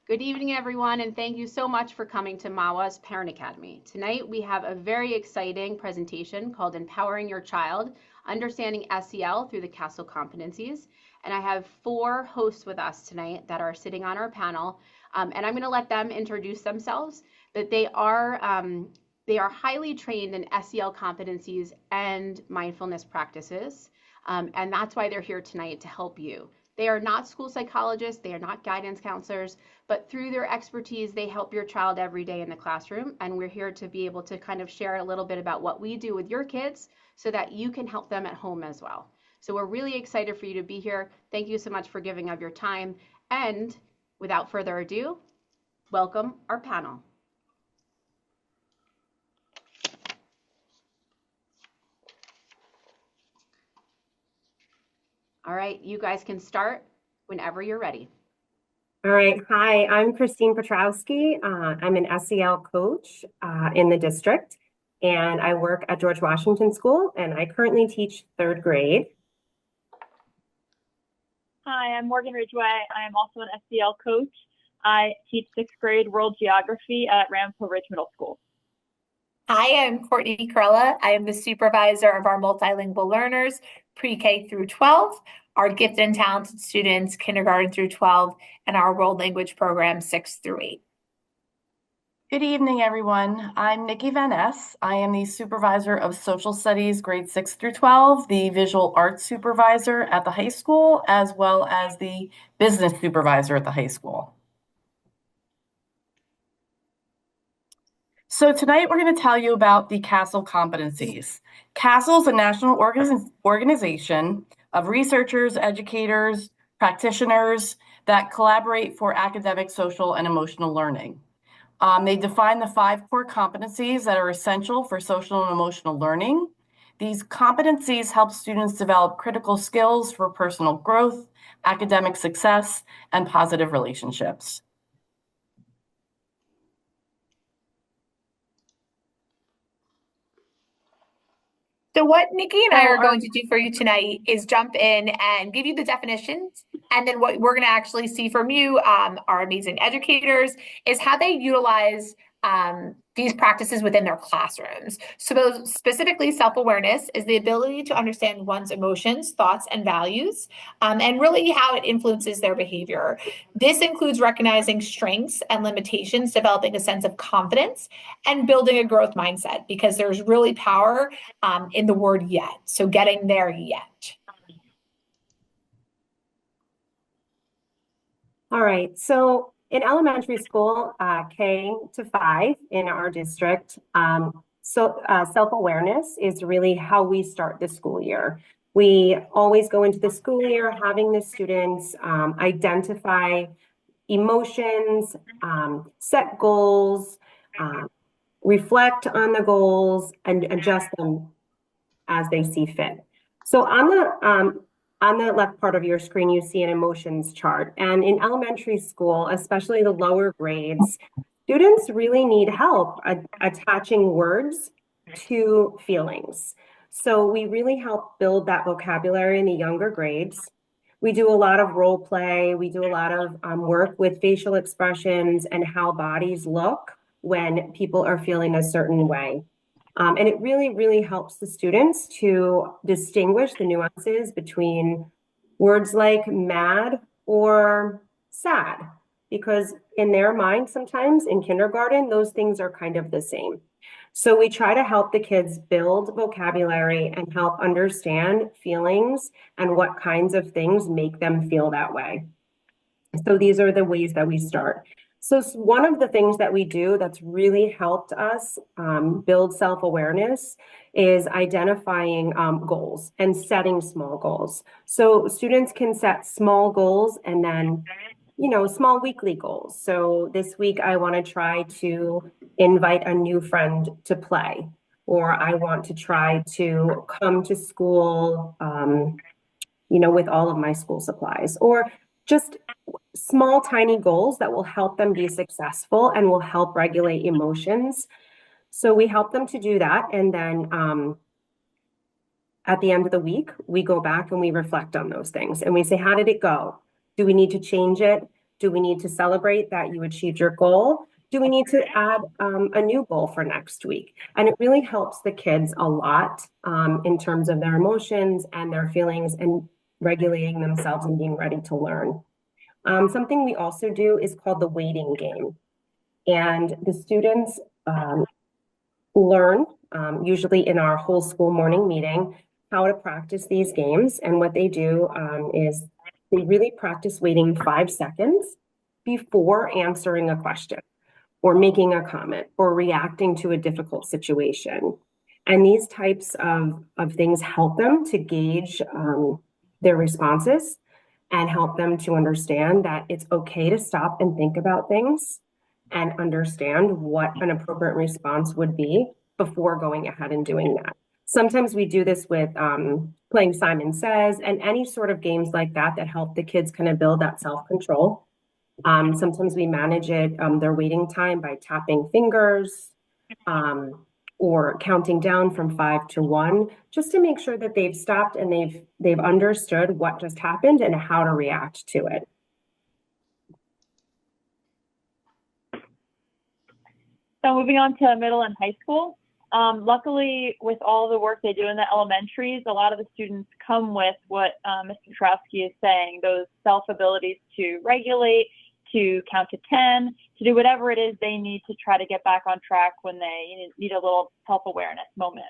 Good evening, everyone, and thank you so much for coming to MAWA's Parent Academy. Tonight, we have a very exciting presentation called Empowering Your Child, Understanding SEL through the CASEL Competencies. And I have 4 hosts with us tonight that are sitting on our panel, and I'm going to let them introduce themselves, but they are highly trained in SEL competencies and mindfulness practices, and that's why they're here tonight to help you. They are not school psychologists, they are not guidance counselors, but through their expertise, they help your child every day in the classroom. And we're here to be able to kind of share a little bit about what we do with your kids so that you can help them at home as well. So we're really excited for you to be here. Thank you so much for giving of your time. And without further ado, welcome our panel. All right, you guys can start whenever you're ready. All right. Hi, I'm Christine Petrowski. I'm an SEL coach in the district, and I work at George Washington School, and I currently teach 3rd grade. Hi, I'm Morgan Ridgway. I am also an SEL coach. I teach 6th grade world geography at Ramshill Ridge Middle School. Hi, I'm Courtney Corella. I am the supervisor of our multilingual learners, pre-K through 12, our gifted and talented students, kindergarten through 12, and our world language program, 6 through 8. Good evening, everyone. I'm Nikki Van Ness. I am the supervisor of social studies, grades 6 through 12, the visual arts supervisor at the high school, as well as the business supervisor at the high school. So tonight we're going to tell you about the CASEL competencies. CASEL is a national organization of researchers, educators, practitioners that collaborate for academic, social, and emotional learning. They define the 5 core competencies that are essential for social and emotional learning. These competencies help students develop critical skills for personal growth, academic success, and positive relationships. So what Nikki and I are going to do for you tonight is jump in and give you the definitions. And then what we're going to actually see from you, our amazing educators, is how they utilize these practices within their classrooms. So specifically, self-awareness is the ability to understand one's emotions, thoughts, and values, and really how it influences their behavior. This includes recognizing strengths and limitations, developing a sense of confidence, and building a growth mindset, because there's really power in the word yet. So getting there yet. All right. So in elementary school, K to 5 in our district, self-awareness is really how we start the school year. We always go into the school year having the students identify emotions, set goals, reflect on the goals, and adjust them as they see fit. So on the left part of your screen, you see an emotions chart. And in elementary school, especially the lower grades, students really need help attaching words to feelings. So we really help build that vocabulary in the younger grades. We do a lot of role play. We do a lot of work with facial expressions and how bodies look when people are feeling a certain way. And it really, really helps the students to distinguish the nuances between words like mad or sad, because in their mind, sometimes in kindergarten, those things are kind of the same. So we try to help the kids build vocabulary and help understand feelings and what kinds of things make them feel that way. So these are the ways that we start. So one of the things that we do that's really helped us build self-awareness is identifying goals and setting small goals. So students can set small goals and then, small weekly goals. So this week I want to try to invite a new friend to play, or I want to try to come to school, with all of my school supplies, or just small, tiny goals that will help them be successful and will help regulate emotions. So we help them to do that. And then at the end of the week, we go back and we reflect on those things. And we say, how did it go? Do we need to change it? Do we need to celebrate that you achieved your goal? Do we need to add a new goal for next week? And it really helps the kids a lot in terms of their emotions and their feelings and regulating themselves and being ready to learn. Something we also do is called the waiting game. And the students learn, usually in our whole school morning meeting, how to practice these games. And what they do is they really practice waiting 5 seconds before answering a question or making a comment or reacting to a difficult situation. And these types of things help them to gauge their responses and help them to understand that it's okay to stop and think about things and understand what an appropriate response would be before going ahead and doing that. Sometimes we do this with playing Simon Says and any sort of games like that that help the kids kind of build that self-control. Sometimes we manage it, their waiting time by tapping fingers or counting down from 5 to 1, just to make sure that they've stopped and they've understood what just happened and how to react to it. So moving on to middle and high school. Luckily, with all the work they do in the elementaries, a lot of the students come with what Mr. Petrowski is saying, those self-abilities to regulate, to count to 10, to do whatever it is they need to try to get back on track when they need a little self-awareness moment.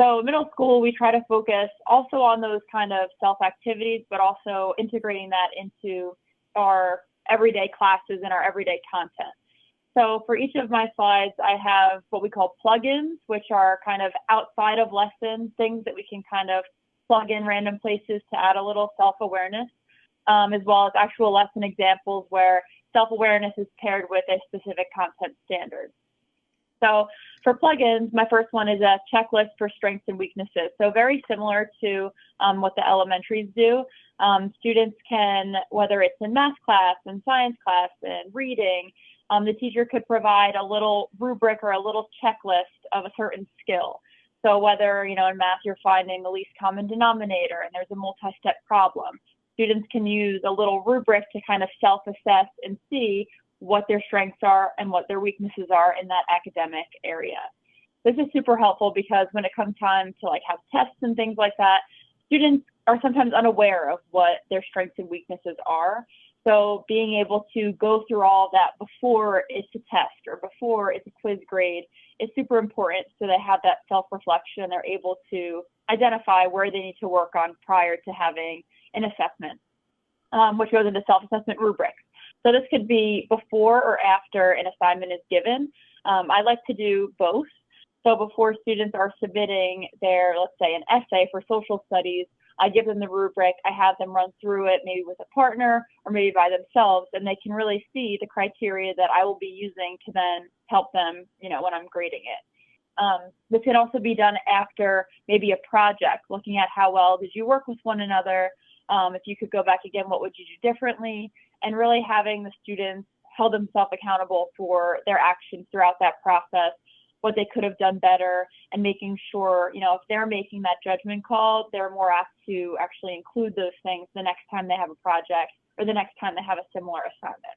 So middle school, we try to focus also on those kind of self-activities, but also integrating that into our everyday classes and our everyday content. So for each of my slides, I have what we call plugins, which are kind of outside of lessons, things that we can kind of plug in random places to add a little self-awareness, as well as actual lesson examples where self-awareness is paired with a specific content standard. So for plugins, my first one is a checklist for strengths and weaknesses. So very similar to what the elementaries do. Students can, whether it's in math class and science class and reading, the teacher could provide a little rubric or a little checklist of a certain skill. So whether, in math, you're finding the least common denominator and there's a multi-step problem, students can use a little rubric to kind of self-assess and see what their strengths are and what their weaknesses are in that academic area. This is super helpful because when it comes time to have tests and things like that, students are sometimes unaware of what their strengths and weaknesses are. So being able to go through all of that before it's a test or before it's a quiz grade is super important, so they have that self-reflection. They're able to identify where they need to work on prior to having an assessment, which goes into self-assessment rubrics. So this could be before or after an assignment is given. I like to do both. So before students are submitting their, let's say, an essay for social studies, I give them the rubric, I have them run through it, maybe with a partner or maybe by themselves, and they can really see the criteria that I will be using to then help them, when I'm grading it. This can also be done after maybe a project, looking at how well did you work with one another. If you could go back again, what would you do differently? And really having the students hold themselves accountable for their actions throughout that process, what they could have done better, and making sure, if they're making that judgment call, they're more apt to actually include those things the next time they have a project or the next time they have a similar assignment.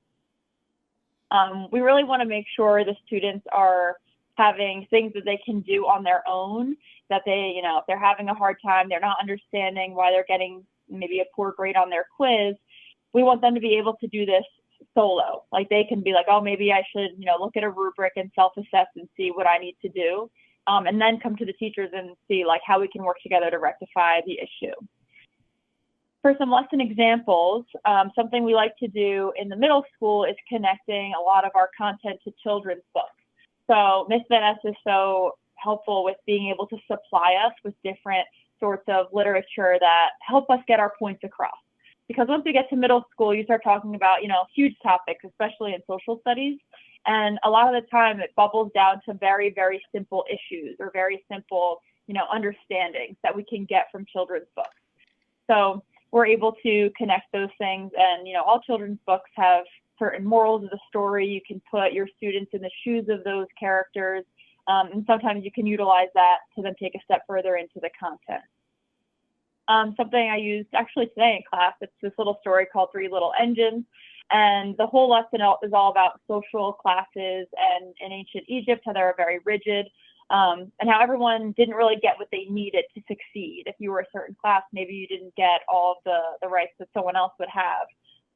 We really want to make sure the students are having things that they can do on their own, that they, if they're having a hard time, they're not understanding why they're getting maybe a poor grade on their quiz, we want them to be able to do this solo. They can be like, oh, maybe I should, look at a rubric and self-assess and see what I need to do. And then come to the teachers and see how we can work together to rectify the issue. For some lesson examples, something we like to do in the middle school is connecting a lot of our content to children's books. So Ms. Vanessa is so helpful with being able to supply us with different sorts of literature that help us get our points across. Because once we get to middle school, you start talking about, huge topics, especially in social studies. And a lot of the time it bubbles down to very, very simple issues or very simple, understandings that we can get from children's books. So we're able to connect those things. And, all children's books have certain morals of the story. You can put your students in the shoes of those characters. And sometimes you can utilize that to then take a step further into the content. Something I used actually today in class, it's this little story called Three Little Engines. And the whole lesson is all about social classes and in ancient Egypt, how they were very rigid, and how everyone didn't really get what they needed to succeed. If you were a certain class, maybe you didn't get all of the rights that someone else would have.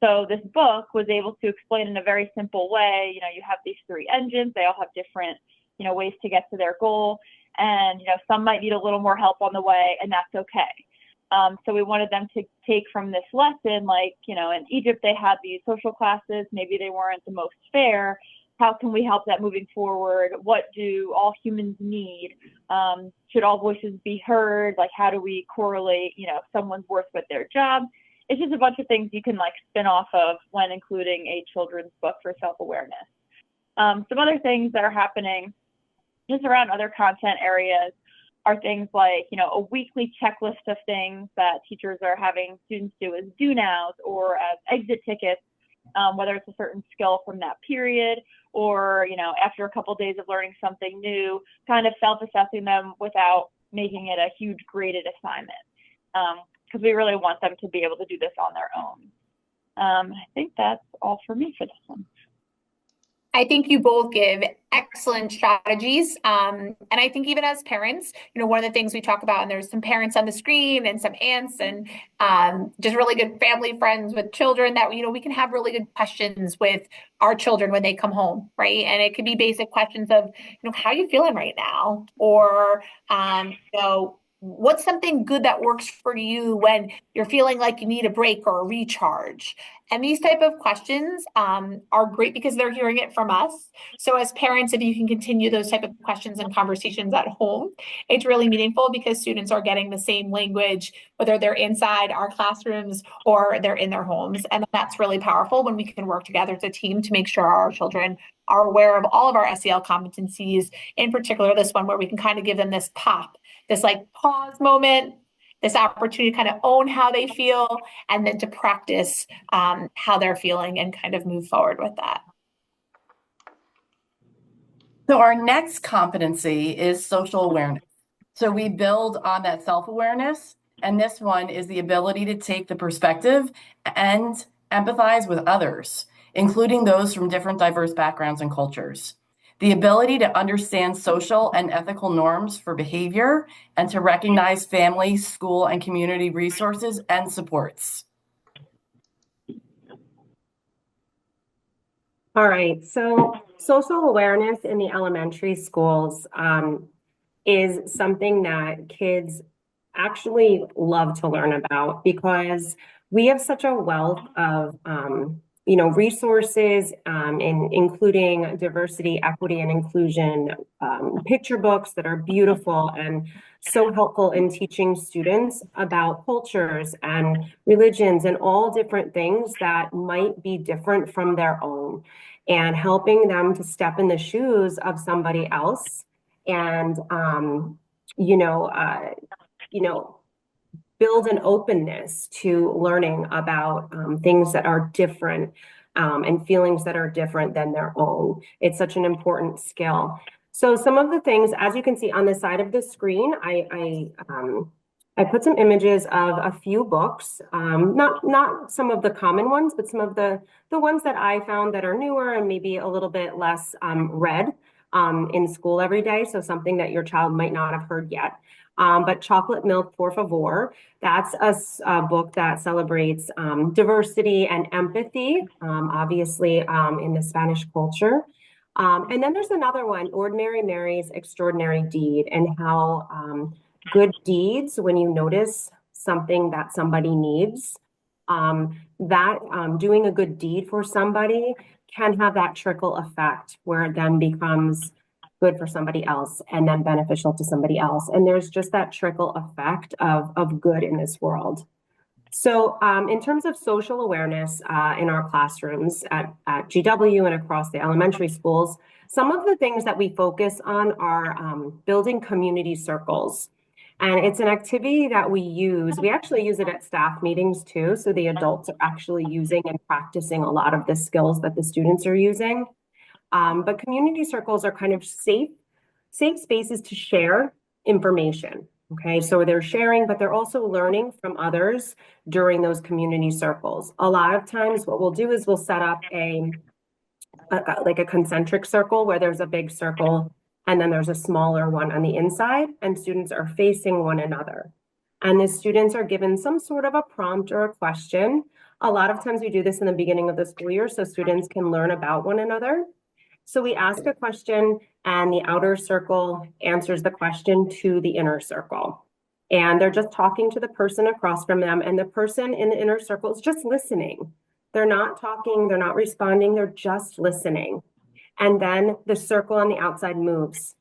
So this book was able to explain in a very simple way, you have these three engines, they all have different, ways to get to their goal. And, some might need a little more help on the way, and that's okay. So we wanted them to take from this lesson, like, in Egypt, they had these social classes, maybe they weren't the most fair. How can we help that moving forward? What do all humans need? Should all voices be heard? Like, how do we correlate, someone's worth with their job? It's just a bunch of things you can spin off of when including a children's book for self-awareness. Some other things that are happening just around other content areas are things like, a weekly checklist of things that teachers are having students do as do-nows or as exit tickets, whether it's a certain skill from that period or, after a couple of days of learning something new, kind of self-assessing them without making it a huge graded assignment. Because we really want them to be able to do this on their own. I think that's all for me for this one. I think you both give excellent strategies. And I think even as parents, one of the things we talk about, and there's some parents on the screen and some aunts and just really good family friends with children that, we can have really good questions with our children when they come home, right? And it could be basic questions of, how are you feeling right now? Or, what's something good that works for you when you're feeling like you need a break or a recharge? And these type of questions are great because they're hearing it from us. So as parents, if you can continue those type of questions and conversations at home, it's really meaningful because students are getting the same language, whether they're inside our classrooms or they're in their homes. And that's really powerful when we can work together as a team to make sure our children are aware of all of our SEL competencies, in particular this one where we can kind of give them this pop, this pause moment, this opportunity to kind of own how they feel, and then to practice how they're feeling and kind of move forward with that. So our next competency is social awareness. So we build on that self-awareness, and this one is the ability to take the perspective and empathize with others, including those from different diverse backgrounds and cultures. The ability to understand social and ethical norms for behavior and to recognize family, school, and community resources and supports. All right, so social awareness in the elementary schools is something that kids actually love to learn about because we have such a wealth of resources including diversity, equity, and inclusion picture books that are beautiful and so helpful in teaching students about cultures and religions and all different things that might be different from their own, and helping them to step in the shoes of somebody else and build an openness to learning about things that are different and feelings that are different than their own. It's such an important skill. So some of the things, as you can see on the side of the screen, I put some images of a few books, not some of the common ones, but some of the ones that I found that are newer and maybe a little bit less read in school every day. So something that your child might not have heard yet. But Chocolate Milk, Por Favor, that's a book that celebrates diversity and empathy, obviously in the Spanish culture. And then there's another one, Ordinary Mary's Extraordinary Deed, and how good deeds, when you notice something that somebody needs, doing a good deed for somebody can have that trickle effect where it then becomes good for somebody else and then beneficial to somebody else. And there's just that trickle effect of good in this world. So in terms of social awareness in our classrooms at GW and across the elementary schools, some of the things that we focus on are building community circles. And it's an activity that we use. We actually use it at staff meetings too. So the adults are actually using and practicing a lot of the skills that the students are using. But community circles are kind of safe spaces to share information, Okay, so they're sharing, but they're also learning from others during those community circles. A lot of times what we'll do is we'll set up like a concentric circle where there's a big circle and then there's a smaller one on the inside, and students are facing one another. And the students are given some sort of a prompt or a question. A lot of times we do this in the beginning of the school year so students can learn about one another. So we ask a question and the outer circle answers the question to the inner circle. And they're just talking to the person across from them, and the person in the inner circle is just listening. They're not talking, they're not responding, they're just listening. And then the circle on the outside moves,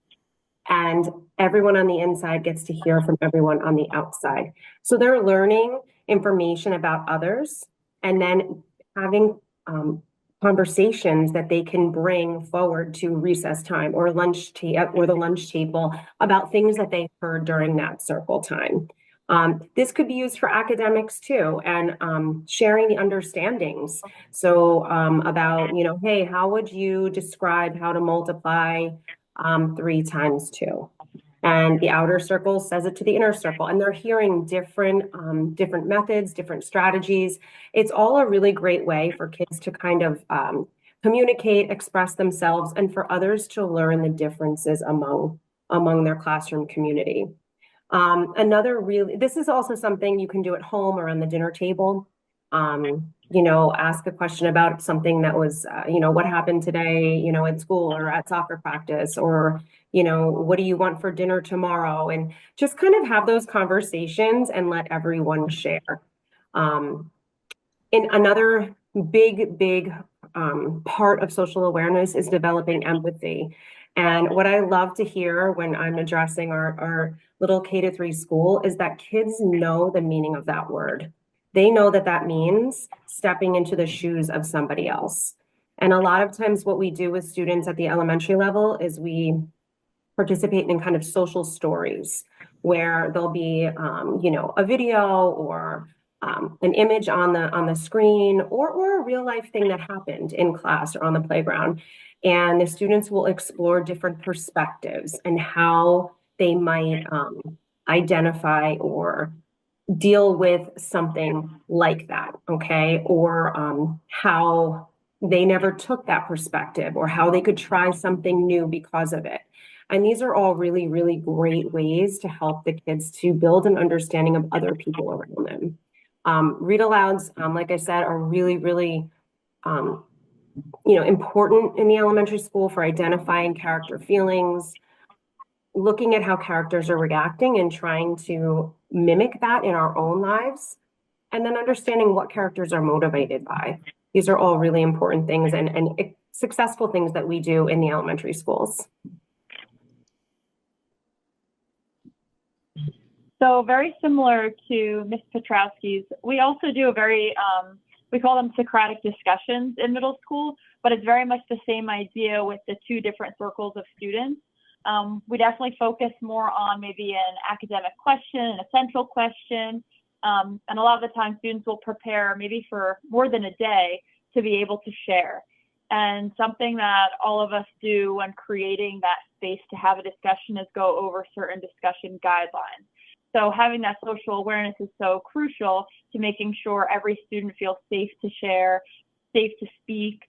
and everyone on the inside gets to hear from everyone on the outside. So they're learning information about others and then having conversations that they can bring forward to recess time or the lunch table about things that they heard during that circle time. This could be used for academics too, and sharing the understandings. So about, hey, how would you describe how to multiply 3 times 2? And the outer circle says it to the inner circle, and they're hearing different methods, different strategies. It's all a really great way for kids to kind of communicate, express themselves, and for others to learn the differences among their classroom community. This is also something you can do at home or on the dinner table. Ask a question about something that was, what happened today, at school or at soccer practice, or, what do you want for dinner tomorrow? And just kind of have those conversations and let everyone share. And another big part of social awareness is developing empathy. And what I love to hear when I'm addressing our little K-3 school is that kids know the meaning of that word. They know that that means stepping into the shoes of somebody else. And a lot of times what we do with students at the elementary level is we participate in kind of social stories where there'll be, a video or an image on the screen or a real life thing that happened in class or on the playground. And the students will explore different perspectives and how they might identify or deal with something like that, okay? Or how they never took that perspective or how they could try something new because of it. And these are all really, really great ways to help the kids to build an understanding of other people around them. Read alouds, like I said, are really, really important in the elementary school for identifying character feelings, looking at how characters are reacting and trying to mimic that in our own lives, and then understanding what characters are motivated by. These are all really important things and successful things that we do in the elementary schools. So very similar to Ms. Petrowski's, we also do we call them Socratic discussions in middle school, but it's very much the same idea with the 2 different circles of students. We definitely focus more on maybe an academic question, an essential question, and a lot of the time students will prepare maybe for more than a day to be able to share. And something that all of us do when creating that space to have a discussion is go over certain discussion guidelines. So having that social awareness is so crucial to making sure every student feels safe to share, safe to speak,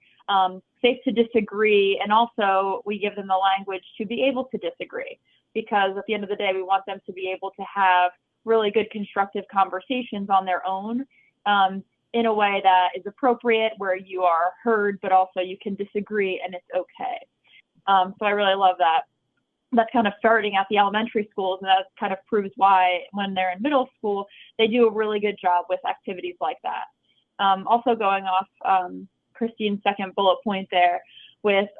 safe to disagree, and also we give them the language to be able to disagree, because at the end of the day, we want them to be able to have really good constructive conversations on their own in a way that is appropriate, where you are heard, but also you can disagree and it's okay. So I really love that. That's kind of starting at the elementary schools, and that kind of proves why when they're in middle school, they do a really good job with activities like that. Also going off Christine's second bullet point there with,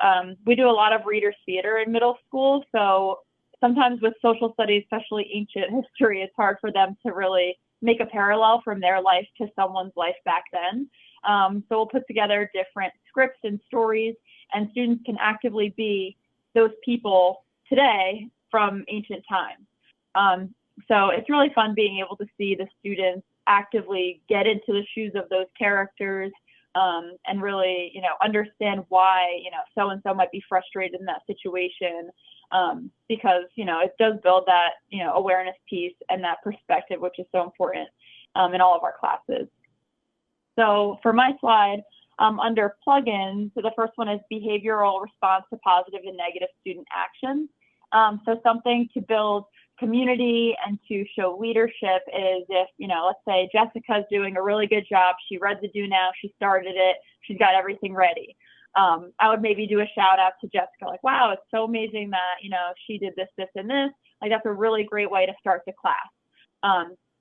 we do a lot of readers theater in middle school. So sometimes with social studies, especially ancient history, it's hard for them to really make a parallel from their life to someone's life back then. So we'll put together different scripts and stories, and students can actively be those people today from ancient times. So it's really fun being able to see the students actively get into the shoes of those characters, and really, understand why, so-and-so might be frustrated in that situation, because, it does build that, awareness piece and that perspective, which is so important in all of our classes. So for my slide, under plugins, so the first one is behavioral response to positive and negative student actions. So something to build community and to show leadership is if, let's say Jessica's doing a really good job. She read the do now, she started it, she's got everything ready. I would maybe do a shout out to Jessica, like, wow, it's so amazing that, she did this, this, and this. Like, that's a really great way to start the class.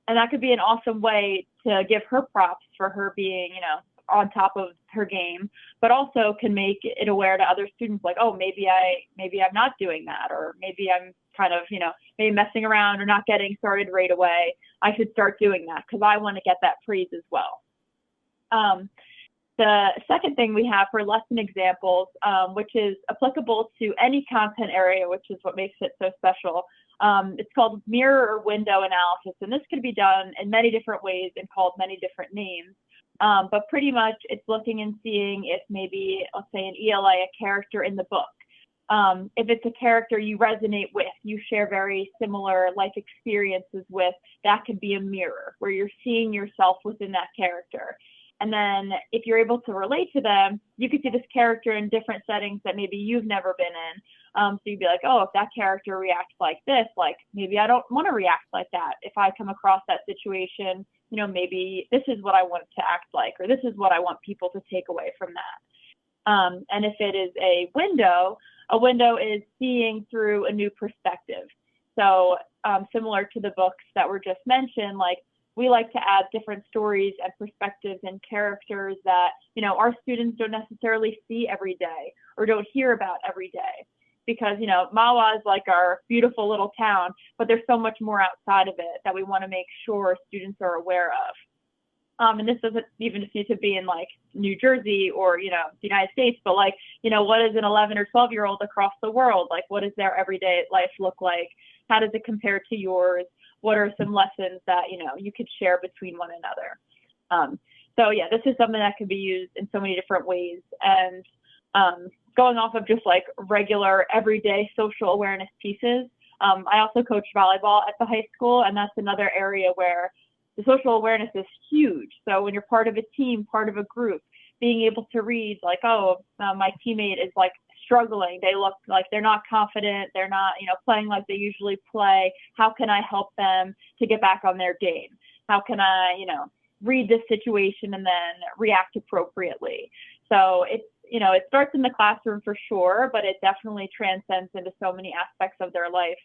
And that could be an awesome way to give her props for her being, on top of her game, but also can make it aware to other students, like, oh, maybe I'm not doing that, or maybe I'm kind of, maybe messing around or not getting started right away. I should start doing that because I want to get that praise as well. The second thing we have for lesson examples, which is applicable to any content area, which is what makes it so special. It's called mirror or window analysis, and this could be done in many different ways and called many different names. But pretty much it's looking and seeing if maybe, let's say an ELA, a character in the book, if it's a character you resonate with, you share very similar life experiences with, that could be a mirror where you're seeing yourself within that character. And then if you're able to relate to them, you could see this character in different settings that maybe you've never been in. So you'd be like, oh, if that character reacts like this, like maybe I don't want to react like that. If I come across that situation, maybe this is what I want to act like, or this is what I want people to take away from that. And if it is a window is seeing through a new perspective. So similar to the books that were just mentioned, like we like to add different stories and perspectives and characters that, our students don't necessarily see every day or don't hear about every day. Because, Mawa is like our beautiful little town, but there's so much more outside of it that we want to make sure students are aware of. And this doesn't even just need to be in like New Jersey or, the United States, but like, what is an 11 or 12-year-old across the world? Like, what does their everyday life look like? How does it compare to yours? What are some lessons that, you could share between one another? So yeah, this is something that can be used in so many different ways. And going off of just like regular everyday social awareness pieces, I also coach volleyball at the high school, and that's another area where the social awareness is huge. So when you're part of a team, part of a group, being able to read like, oh, my teammate is like struggling. They look like they're not confident. They're not, playing like they usually play. How can I help them to get back on their game? How can I, read this situation and then react appropriately? So it's, it starts in the classroom for sure, but it definitely transcends into so many aspects of their life.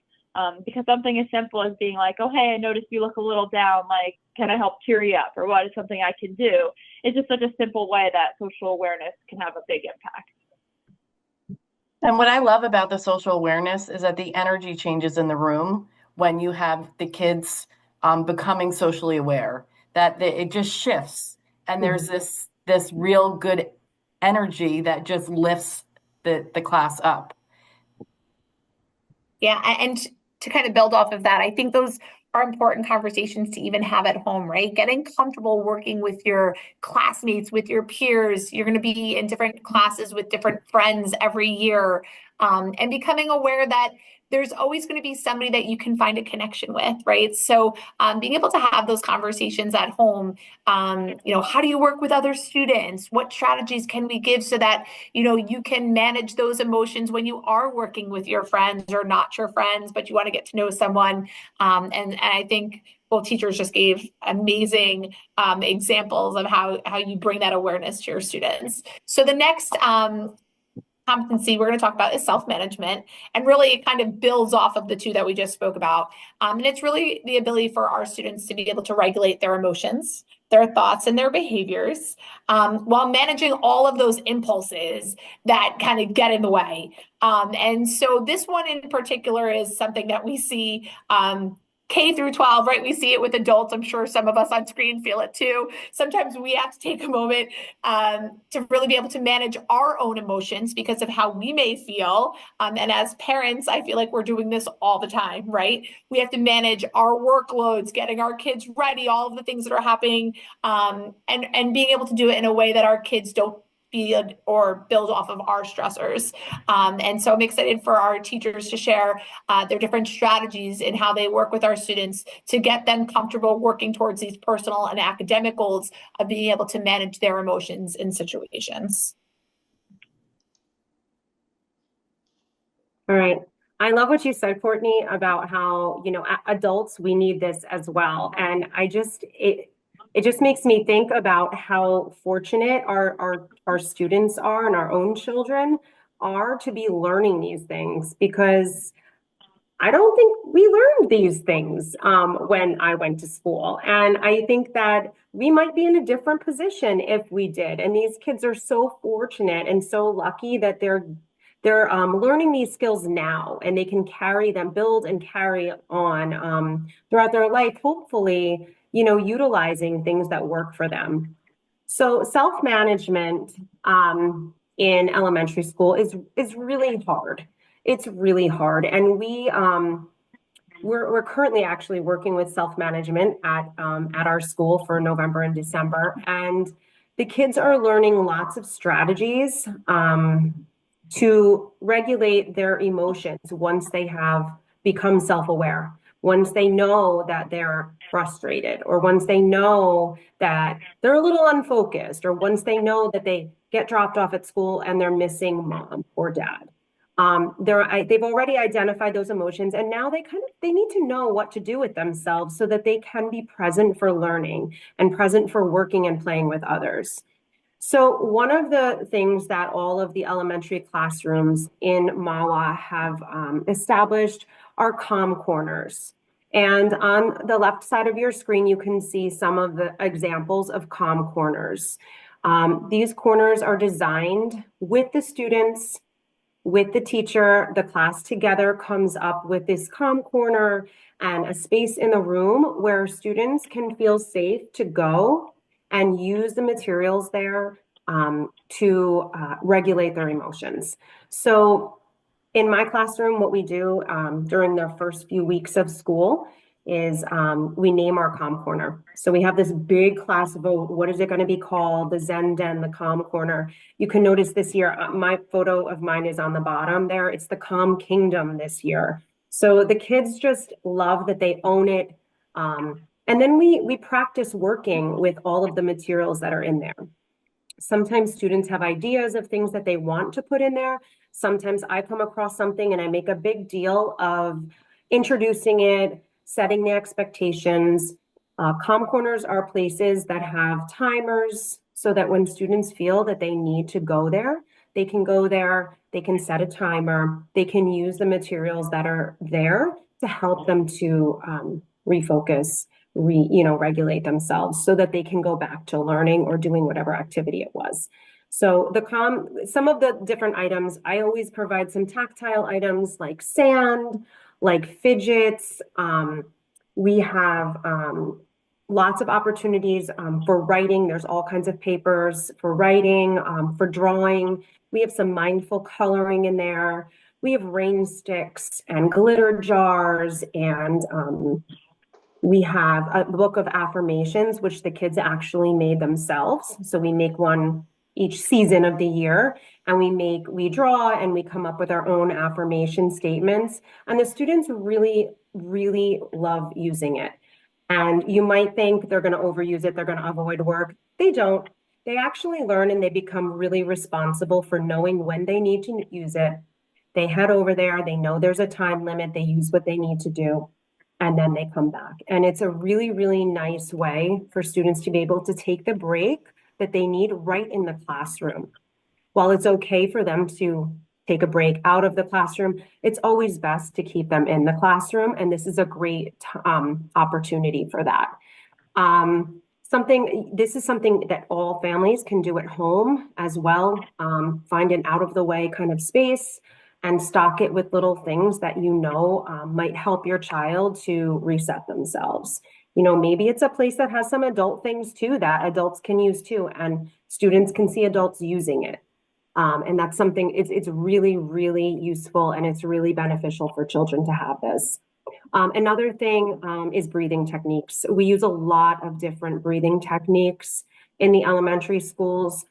Because something as simple as being like, oh, hey, I noticed you look a little down, like, can I help cheer you up? Or what is something I can do? It's just such a simple way that social awareness can have a big impact. And what I love about the social awareness is that the energy changes in the room when you have the kids becoming socially aware, that it just shifts. And there's this real good energy that just lifts the class up. Yeah, and to kind of build off of that, I think those are important conversations to even have at home, right? Getting comfortable working with your classmates, with your peers. You're going to be in different classes with different friends every year, and becoming aware that there's always going to be somebody that you can find a connection with, right? So being able to have those conversations at home, how do you work with other students? What strategies can we give so that, you can manage those emotions when you are working with your friends or not your friends, but you want to get to know someone. And I think both teachers just gave amazing examples of how you bring that awareness to your students. So the next competency we're going to talk about is self-management, and really it kind of builds off of the two that we just spoke about. And it's really the ability for our students to be able to regulate their emotions, their thoughts, and their behaviors while managing all of those impulses that kind of get in the way. And so this one in particular is something that we see K through 12, right? We see it with adults. I'm sure some of us on screen feel it too. Sometimes we have to take a moment to really be able to manage our own emotions because of how we may feel. And as parents, I feel like we're doing this all the time, right? We have to manage our workloads, getting our kids ready, all of the things that are happening, and being able to do it in a way that our kids don't feed or build off of our stressors. And so I'm excited for our teachers to share their different strategies in how they work with our students to get them comfortable working towards these personal and academic goals of being able to manage their emotions in situations. All right. I love what you said, Courtney, about how, adults, we need this as well. And it just makes me think about how fortunate our students are and our own children are to be learning these things, because I don't think we learned these things when I went to school. And I think that we might be in a different position if we did. And these kids are so fortunate and so lucky that they're learning these skills now, and they can carry them, build and carry on throughout their life, hopefully, utilizing things that work for them. So self-management in elementary school is really hard. It's really hard. And we're currently actually working with self-management at our school for November and December. And the kids are learning lots of strategies to regulate their emotions once they have become self-aware, once they know that they're frustrated, or once they know that they're a little unfocused, or once they know that they get dropped off at school and they're missing mom or dad. They've already identified those emotions, and now they need to know what to do with themselves so that they can be present for learning and present for working and playing with others. So one of the things that all of the elementary classrooms in MAWA have established are calm corners. And on the left side of your screen, you can see some of the examples of calm corners. These corners are designed with the students, with the teacher. The class together comes up with this calm corner and a space in the room where students can feel safe to go and use the materials there to regulate their emotions. So in my classroom, what we do during the first few weeks of school is we name our calm corner. So we have this big class vote. What is it going to be called? The Zen Den, the calm corner. You can notice this year, my photo of mine is on the bottom there. It's the Calm Kingdom this year. So the kids just love that they own it. And then we practice working with all of the materials that are in there. Sometimes students have ideas of things that they want to put in there. Sometimes I come across something and I make a big deal of introducing it, setting the expectations. Calm corners are places that have timers so that when students feel that they need to go there, they can go there, they can set a timer, they can use the materials that are there to help them to refocus, regulate themselves so that they can go back to learning or doing whatever activity it was. So some of the different items, I always provide some tactile items like sand, like fidgets. We have lots of opportunities for writing. There's all kinds of papers for writing, for drawing. We have some mindful coloring in there. We have rain sticks and glitter jars, and we have a book of affirmations, which the kids actually made themselves. So we make one each season of the year, and we draw and we come up with our own affirmation statements. And the students really, really love using it. And you might think they're going to overuse it, they're going to avoid work. They don't. They actually learn and they become really responsible for knowing when they need to use it. They head over there, they know there's a time limit, they use what they need to do, and then they come back. And it's a really, really nice way for students to be able to take the break that they need right in the classroom. While it's okay for them to take a break out of the classroom, it's always best to keep them in the classroom. And this is a great opportunity for that. This is something that all families can do at home as well. Find an out of the way kind of space and stock it with little things that might help your child to reset themselves. Maybe it's a place that has some adult things too that adults can use too, and students can see adults using it. And that's something, it's really, really useful, and it's really beneficial for children to have this. Another thing is breathing techniques. We use a lot of different breathing techniques in the elementary schools.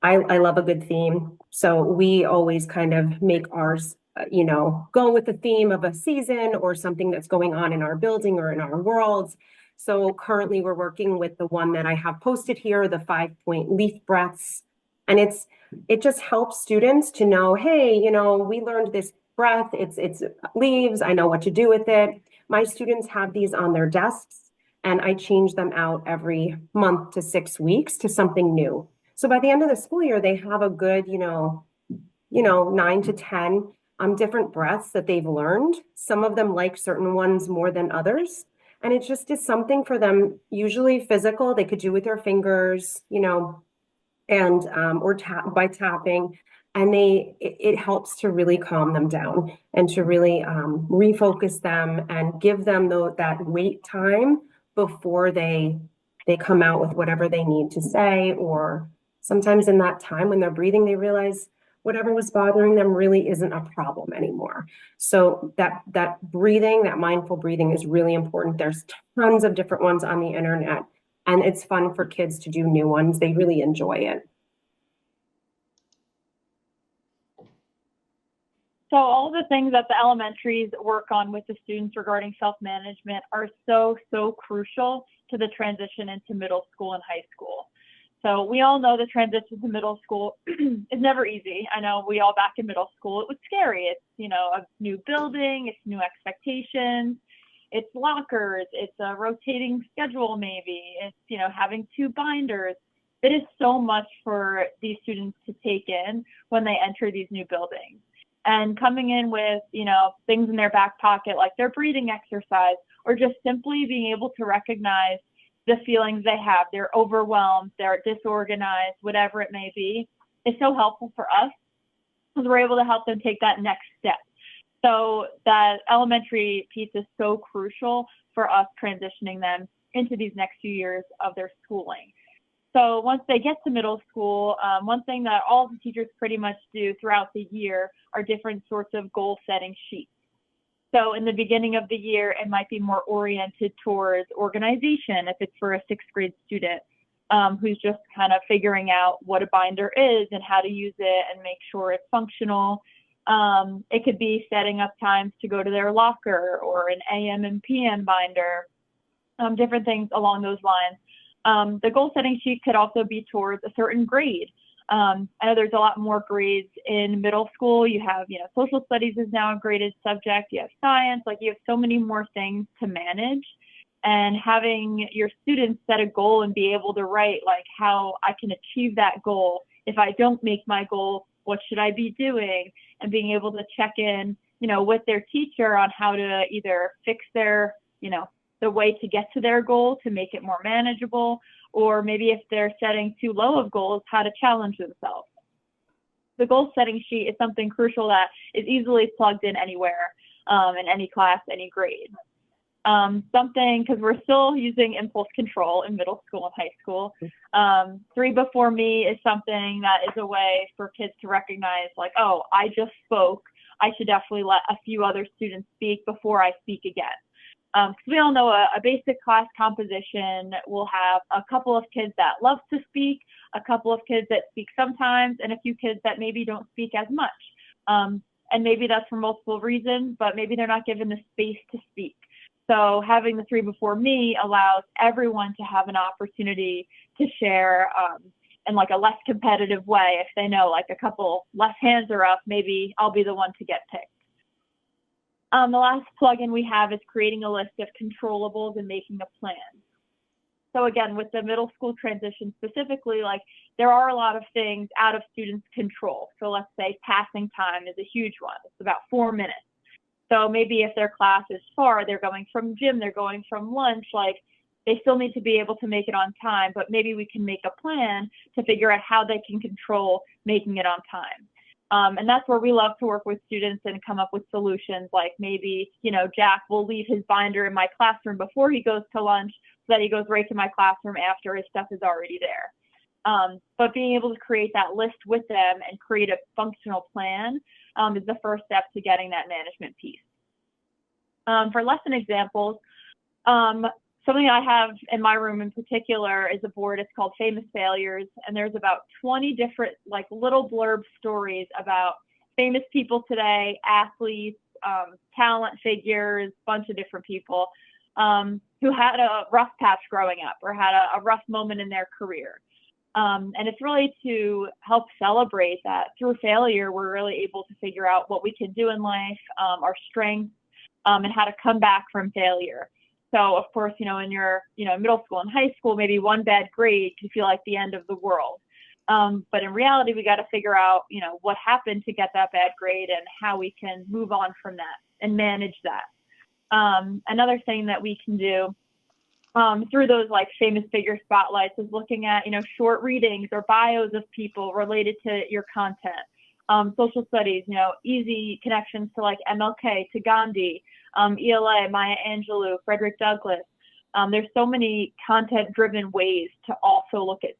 I love a good theme. So we always kind of make ours, go with the theme of a season or something that's going on in our building or in our worlds. So currently we're working with the one that I have posted here, the 5-point leaf breaths. And it just helps students to know, hey, we learned this breath, it's leaves, I know what to do with it. My students have these on their desks, and I change them out every month to 6 weeks to something new. So by the end of the school year, they have a good, 9 to 10 different breaths that they've learned. Some of them like certain ones more than others. And it just is something for them, usually physical, they could do with their fingers, and or by tapping. And it helps to really calm them down and to really refocus them and give them that wait time before they come out with whatever they need to say. Or sometimes in that time when they're breathing, they realize whatever was bothering them really isn't a problem anymore. So that breathing, that mindful breathing, is really important. There's tons of different ones on the internet, and it's fun for kids to do new ones. They really enjoy it. So all the things that the elementaries work on with the students regarding self-management are so, so crucial to the transition into middle school and high school. So we all know the transition to middle school is never easy. I know we all back in middle school, it was scary. It's, a new building, it's new expectations, it's lockers, it's a rotating schedule maybe, it's, having 2 binders. It is so much for these students to take in when they enter these new buildings. And coming in with, things in their back pocket, like their breathing exercise, or just simply being able to recognize the feelings they have. They're overwhelmed, they're disorganized, whatever it may be, is so helpful for us because we're able to help them take that next step. So that elementary piece is so crucial for us transitioning them into these next few years of their schooling. So once they get to middle school, one thing that all the teachers pretty much do throughout the year are different sorts of goal setting sheets. So in the beginning of the year, it might be more oriented towards organization if it's for a 6th grade student who's just kind of figuring out what a binder is and how to use it and make sure it's functional. It could be setting up times to go to their locker or an AM and PM binder, different things along those lines. The goal setting sheet could also be towards a certain grade. I know there's a lot more grades in middle school. You have, social studies is now a graded subject. You have science, you have so many more things to manage. And having your students set a goal and be able to write how I can achieve that goal. If I don't make my goal, what should I be doing? And being able to check in, with their teacher on how to either fix their, the way to get to their goal to make it more manageable, or maybe if they're setting too low of goals, how to challenge themselves. The goal setting sheet is something crucial that is easily plugged in anywhere, in any class, any grade. Because we're still using impulse control in middle school and high school. 3 before me is something that is a way for kids to recognize oh, I just spoke. I should definitely let a few other students speak before I speak again. Because we all know a basic class composition will have a couple of kids that love to speak, a couple of kids that speak sometimes, and a few kids that maybe don't speak as much. And maybe that's for multiple reasons, but maybe they're not given the space to speak. So having the 3 before me allows everyone to have an opportunity to share in a less competitive way. If they know a couple less hands are up, maybe I'll be the one to get picked. The last plugin we have is creating a list of controllables and making a plan. So again, with the middle school transition specifically, there are a lot of things out of students' control. So let's say passing time is a huge one. It's about 4 minutes. So maybe if their class is far, they're going from gym, they're going from lunch, they still need to be able to make it on time, but maybe we can make a plan to figure out how they can control making it on time. And that's where we love to work with students and come up with solutions, like maybe, Jack will leave his binder in my classroom before he goes to lunch so that he goes right to my classroom after his stuff is already there. But being able to create that list with them and create a functional plan is the first step to getting that management piece. For lesson examples, something I have in my room in particular is a board. It's called Famous Failures, and there's about 20 different little blurb stories about famous people today, athletes, talent figures, bunch of different people who had a rough patch growing up or had a rough moment in their career. And it's really to help celebrate that through failure, we're really able to figure out what we can do in life, our strengths, and how to come back from failure. So of course, in your, middle school and high school, maybe one bad grade can feel like the end of the world. But in reality, we got to figure out, what happened to get that bad grade and how we can move on from that and manage that. Another thing that we can do through those famous figure spotlights is looking at, short readings or bios of people related to your content. Social studies, easy connections to MLK, to Gandhi, ELA, Maya Angelou, Frederick Douglass. There's so many content-driven ways to also look at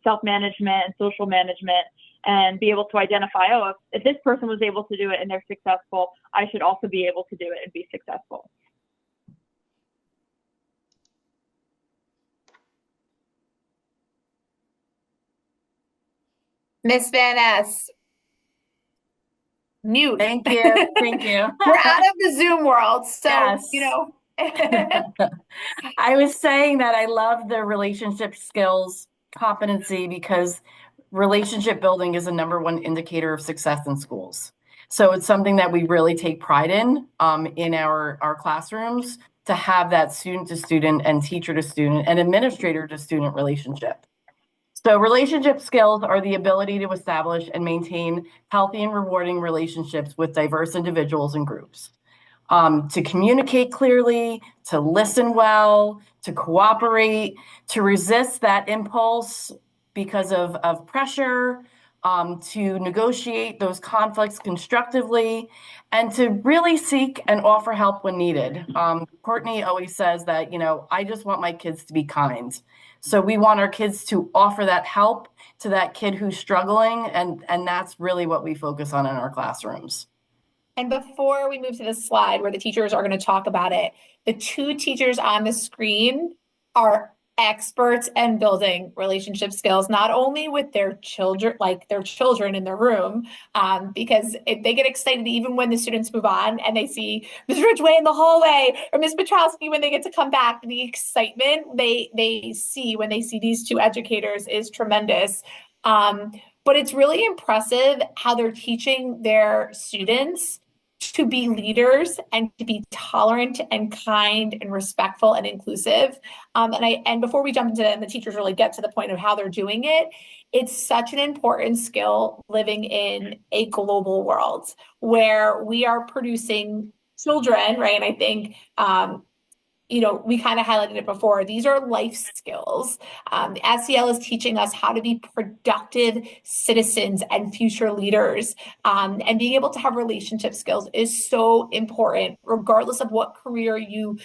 self-management and social management and be able to identify, if this person was able to do it and they're successful, I should also be able to do it and be successful. Miss Van Ness, mute. Thank you. Thank you. We're out of the Zoom world, so, Yes. I was saying that I love the relationship skills competency because relationship building is a #1 indicator of success in schools. So it's something that we really take pride in our classrooms, to have that student to student and teacher to student and administrator to student relationship. So relationship skills are the ability to establish and maintain healthy and rewarding relationships with diverse individuals and groups. To communicate clearly, to listen well, to cooperate, to resist that impulse because of pressure, to negotiate those conflicts constructively, and to really seek and offer help when needed. Courtney always says that, I just want my kids to be kind. So we want our kids to offer that help to that kid who's struggling, and that's really what we focus on in our classrooms. And before we move to the slide where the teachers are going to talk about it, the 2 teachers on the screen are experts in building relationship skills, not only with their children, their children in the room, because they get excited even when the students move on and they see Ms. Ridgway in the hallway or Ms. Petrowski when they get to come back. The excitement they see when they see these 2 educators is tremendous. But it's really impressive how they're teaching their students to be leaders and to be tolerant and kind and respectful and inclusive. And before we jump into it and the teachers really get to the point of how they're doing it, it's such an important skill living in a global world where we are producing children, right? And I think we kind of highlighted it before. These are life skills. SEL is teaching us how to be productive citizens and future leaders. And being able to have relationship skills is so important, regardless of what career you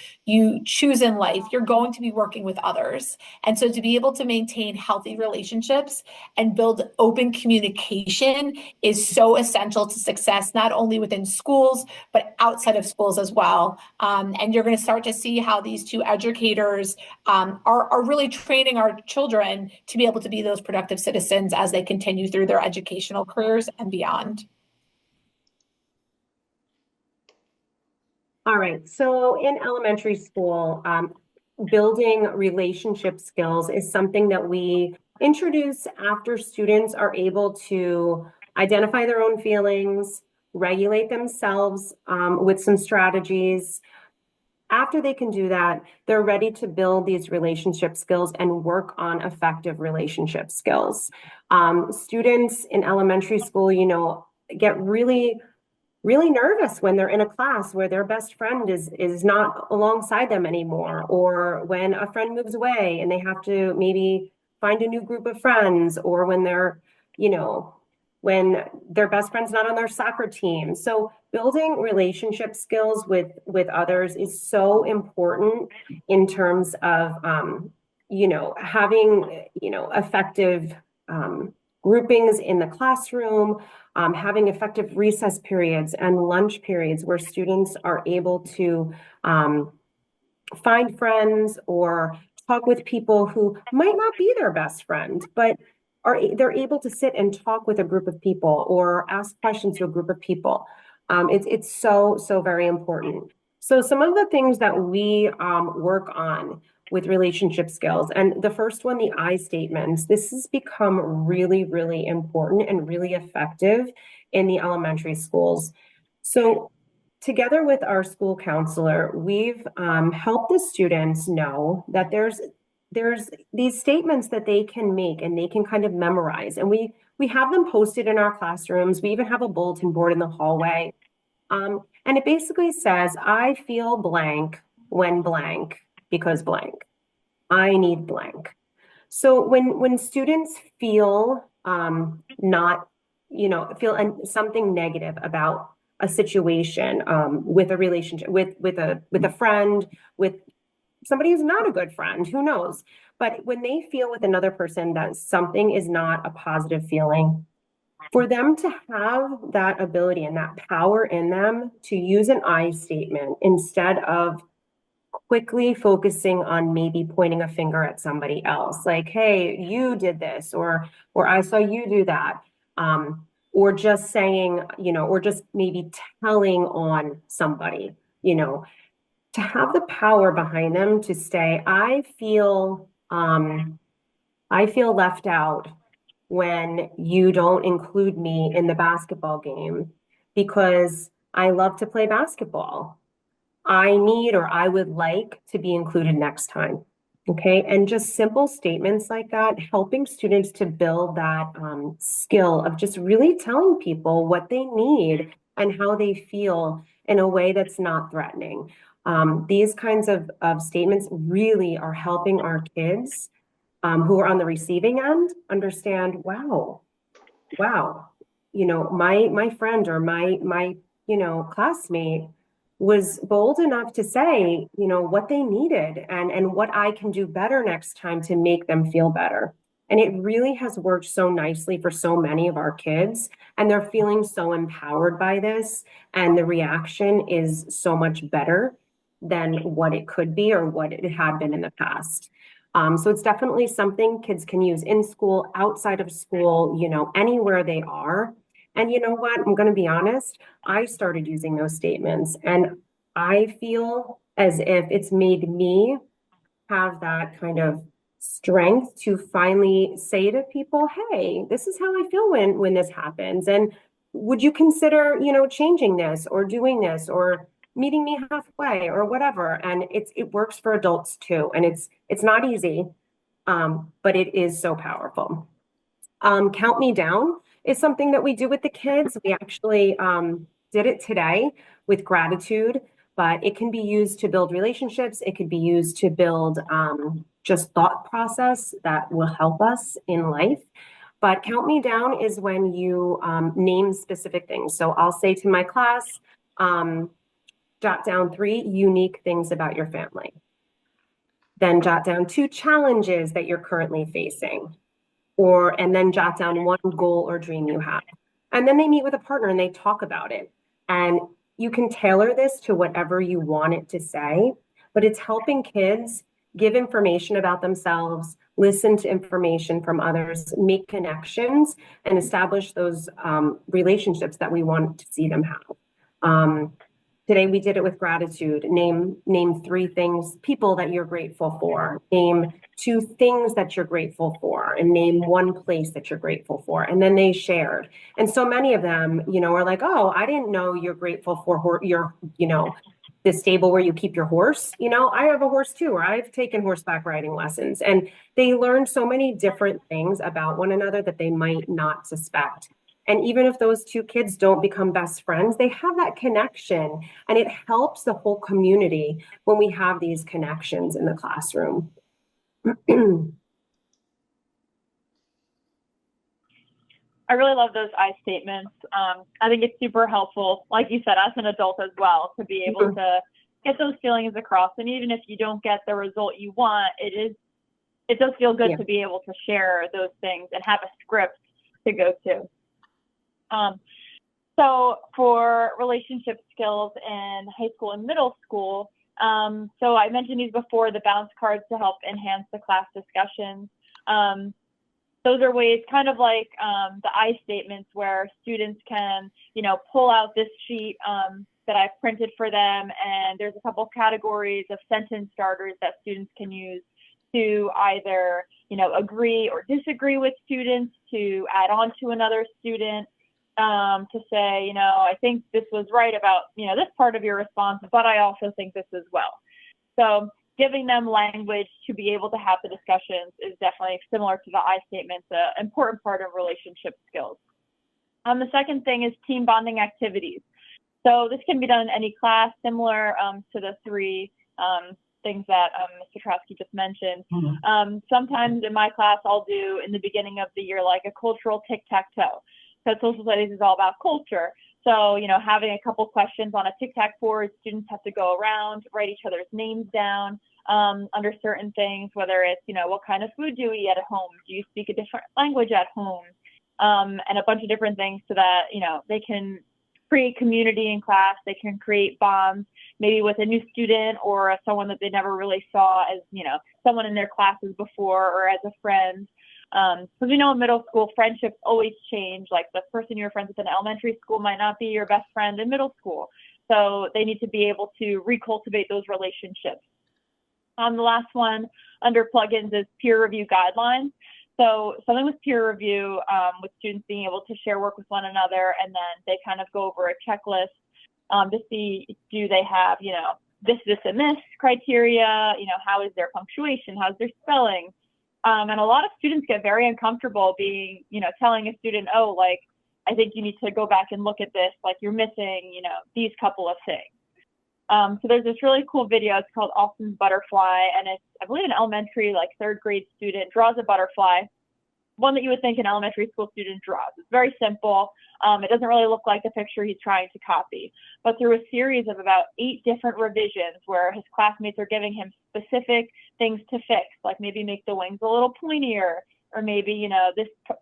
choose in life. You're going to be working with others. And so to be able to maintain healthy relationships and build open communication is so essential to success, not only within schools, but outside of schools as well. And you're going to start to see how these 2 educators are really training our children to be able to be those productive citizens as they continue through their educational careers and beyond. All right, so in elementary school, building relationship skills is something that we introduce after students are able to identify their own feelings, regulate themselves with some strategies. After they can do that, they're ready to build these relationship skills and work on effective relationship skills. Students in elementary school, get really nervous when they're in a class where their best friend is not alongside them anymore, or when a friend moves away and they have to maybe find a new group of friends, or when they're, when their best friend's not on their soccer team. So building relationship skills with others is so important in terms of, having, effective groupings in the classroom, having effective recess periods and lunch periods where students are able to find friends or talk with people who might not be their best friend, but they're able to sit and talk with a group of people or ask questions to a group of people. It's so very important. So some of the things that we work on with relationship skills, and the first one, the I statements, this has become really important and really effective in the elementary schools. So together with our school counselor, we've helped the students know that there's these statements that they can make and they can kind of memorize. And we have them posted in our classrooms. We even have a bulletin board in the hallway. And it basically says, I feel blank when blank because blank. I need blank. So when students feel not, feel something negative about a situation, with a relationship, with a friend, with somebody who's not a good friend, who knows? But when they feel with another person that something is not a positive feeling, for them to have that ability and that power in them to use an I statement instead of quickly focusing on maybe pointing a finger at somebody else, like, hey, you did this, or I saw you do that, or just saying, or just maybe telling on somebody, to have the power behind them to say, I feel left out when you don't include me in the basketball game because I love to play basketball. I need or I would like to be included next time. Okay. And just simple statements like that, helping students to build that skill of just really telling people what they need and how they feel in a way that's not threatening. These kinds of statements really are helping our kids who are on the receiving end understand, wow, my friend or my classmate was bold enough to say, what they needed and what I can do better next time to make them feel better. And it really has worked so nicely for so many of our kids, and they're feeling so empowered by this, and the reaction is so much better than what it could be or what it had been in the past. So it's definitely something kids can use in school, outside of school, anywhere they are. And you know what? I'm going to be honest. I started using those statements, and I feel as if it's made me have that kind of strength to finally say to people, hey, this is how I feel when this happens. And would you consider, changing this or doing this or meeting me halfway or whatever? And it works for adults too. And it's not easy, but it is so powerful. Count me down is something that we do with the kids. We actually did it today with gratitude, but it can be used to build relationships. It could be used to build just thought process that will help us in life. But count me down is when you name specific things. So I'll say to my class, jot down 3 unique things about your family. Then jot down 2 challenges that you're currently facing. And then jot down 1 goal or dream you have. And then they meet with a partner and they talk about it. And you can tailor this to whatever you want it to say, but it's helping kids give information about themselves, listen to information from others, make connections, and establish those relationships that we want to see them have. Today we did it with gratitude. Name 3 things, people that you're grateful for. Name 2 things that you're grateful for, and name 1 place that you're grateful for. And then they shared. And so many of them, are like, oh, I didn't know you're grateful for your, the stable where you keep your horse. I have a horse too, or I've taken horseback riding lessons. And they learn so many different things about one another that they might not suspect. And even if those 2 kids don't become best friends, they have that connection, and it helps the whole community when we have these connections in the classroom. I really love those I statements. I think it's super helpful, like you said, as an adult as well, to be able to get those feelings across. And even if you don't get the result you want, it does feel good to be able to share those things and have a script to go to. So for relationship skills in high school and middle school, so I mentioned these before, the bounce cards to help enhance the class discussions. Those are ways kind of like the I statements where students can, pull out this sheet that I've printed for them, and there's a couple categories of sentence starters that students can use to either, agree or disagree with students, to add on to another student, to say, I think this was right about, this part of your response, but I also think this as well. So giving them language to be able to have the discussions is definitely similar to the I statements, an important part of relationship skills. The second thing is team bonding activities. So this can be done in any class, similar to the three things that Mr. Trosky just mentioned. Sometimes in my class, I'll do in the beginning of the year, like a cultural tic-tac-toe. So social studies is all about culture. So, having a couple questions on a tic-tac board, students have to go around, write each other's names down under certain things, whether it's, what kind of food do you eat at home? Do you speak a different language at home? And a bunch of different things so that, they can create community in class. They can create bonds, maybe with a new student or someone that they never really saw as, someone in their classes before or as a friend. Because we know in middle school, friendships always change. Like the person you're friends with in elementary school might not be your best friend in middle school. So they need to be able to recultivate those relationships. The last one under plugins is peer review guidelines. So something with peer review, with students being able to share work with one another, and then they kind of go over a checklist to see, do they have, this, and this criteria, how is their punctuation, how's their spelling? And a lot of students get very uncomfortable being, telling a student, oh, like, I think you need to go back and look at this, like you're missing, these couple of things. So there's this really cool video, it's called Austin's Butterfly, and it's, I believe, an elementary, like 3rd grade student draws a butterfly, one that you would think an elementary school student draws. It's very simple. It doesn't really look like the picture he's trying to copy. But through a series of about 8 different revisions where his classmates are giving him specific things to fix, like maybe make the wings a little pointier, or maybe,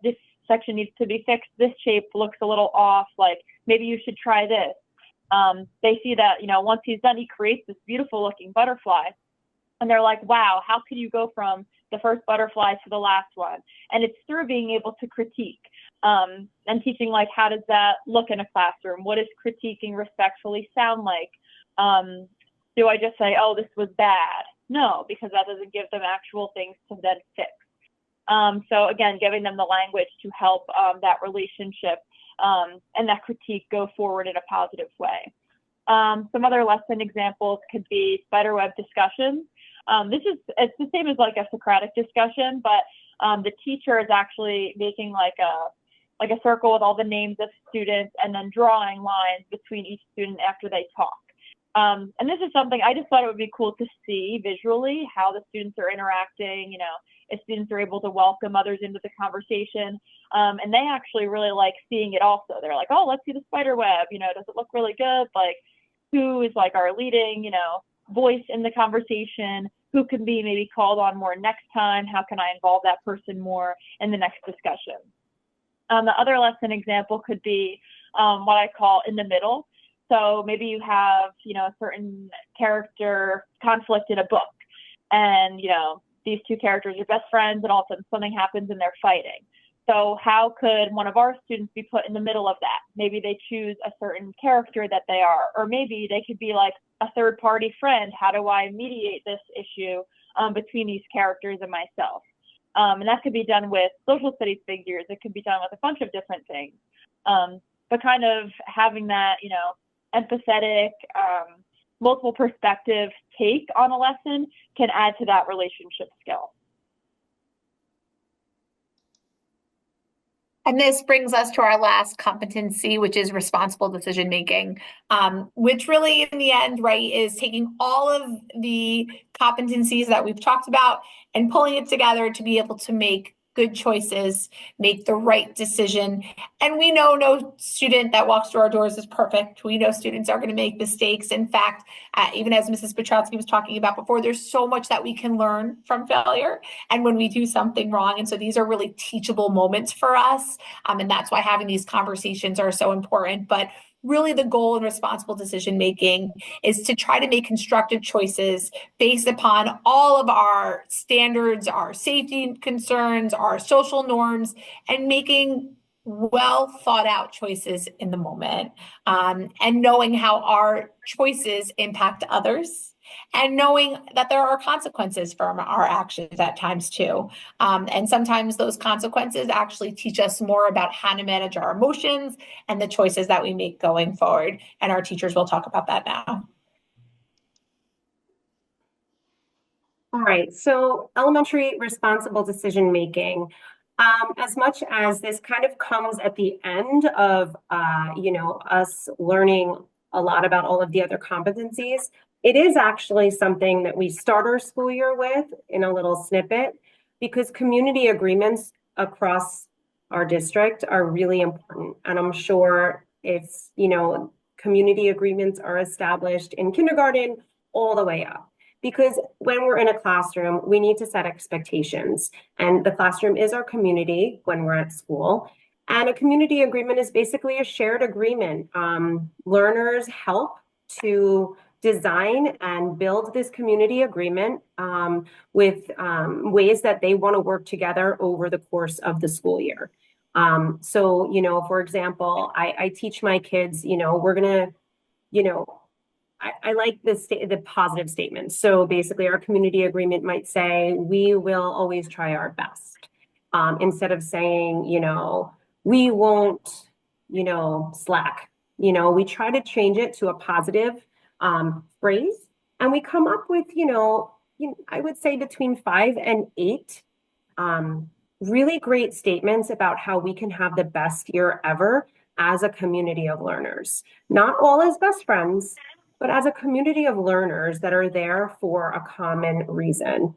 this section needs to be fixed, this shape looks a little off, like maybe you should try this. They see that, once he's done, he creates this beautiful looking butterfly. And they're like, wow, how could you go from the first butterfly to the last one? And it's through being able to critique and teaching, like, how does that look in a classroom? What does critiquing respectfully sound like? Do I just say, oh, this was bad? No, because that doesn't give them actual things to then fix. So again, giving them the language to help that relationship and that critique go forward in a positive way. Some other lesson examples could be spiderweb discussions. It's the same as like a Socratic discussion, but the teacher is actually making like a circle with all the names of students and then drawing lines between each student after they talk. And this is something I just thought it would be cool to see visually how the students are interacting, if students are able to welcome others into the conversation. And they actually really like seeing it also. They're like, oh, let's see the spider web. Does it look really good? Like, who is like our leading, voice in the conversation? Who can be maybe called on more next time? How can I involve that person more in the next discussion? The other lesson example could be what I call in the middle. So maybe you have, a certain character conflict in a book, and, these two characters are best friends, and all of a sudden something happens and they're fighting. So how could one of our students be put in the middle of that? Maybe they choose a certain character that they are, or maybe they could be like a third party friend. How do I mediate this issue between these characters and myself? And that could be done with social studies figures. It could be done with a bunch of different things. But kind of having that, empathetic, multiple perspective take on a lesson can add to that relationship skill. And this brings us to our last competency, which is responsible decision making, which really in the end, right, is taking all of the competencies that we've talked about and pulling it together to be able to make good choices, make the right decision. And we know no student that walks through our doors is perfect. We know students are going to make mistakes. In fact, even as Mrs. Petrowski was talking about before, there's so much that we can learn from failure and when we do something wrong. And so these are really teachable moments for us. And that's why having these conversations are so important. But really the goal in responsible decision making is to try to make constructive choices based upon all of our standards, our safety concerns, our social norms, and making well thought out choices in the moment, and knowing how our choices impact others, and knowing that there are consequences from our actions at times too. And sometimes those consequences actually teach us more about how to manage our emotions and the choices that we make going forward. And our teachers will talk about that now. All right, so elementary responsible decision making. As much as this kind of comes at the end of, us learning a lot about all of the other competencies, it is actually something that we start our school year with in a little snippet, because community agreements across our district are really important. And I'm sure it's, community agreements are established in kindergarten all the way up. Because when we're in a classroom, we need to set expectations. And the classroom is our community when we're at school. And a community agreement is basically a shared agreement. Learners help to design and build this community agreement with ways that they want to work together over the course of the school year. So, for example, I teach my kids, we're going to, I like the positive statements. So basically, our community agreement might say, we will always try our best. Instead of saying, we won't, slack. We try to change it to a positive phrase. And we come up with, I would say between 5 and 8 really great statements about how we can have the best year ever as a community of learners. Not all as best friends, but as a community of learners that are there for a common reason.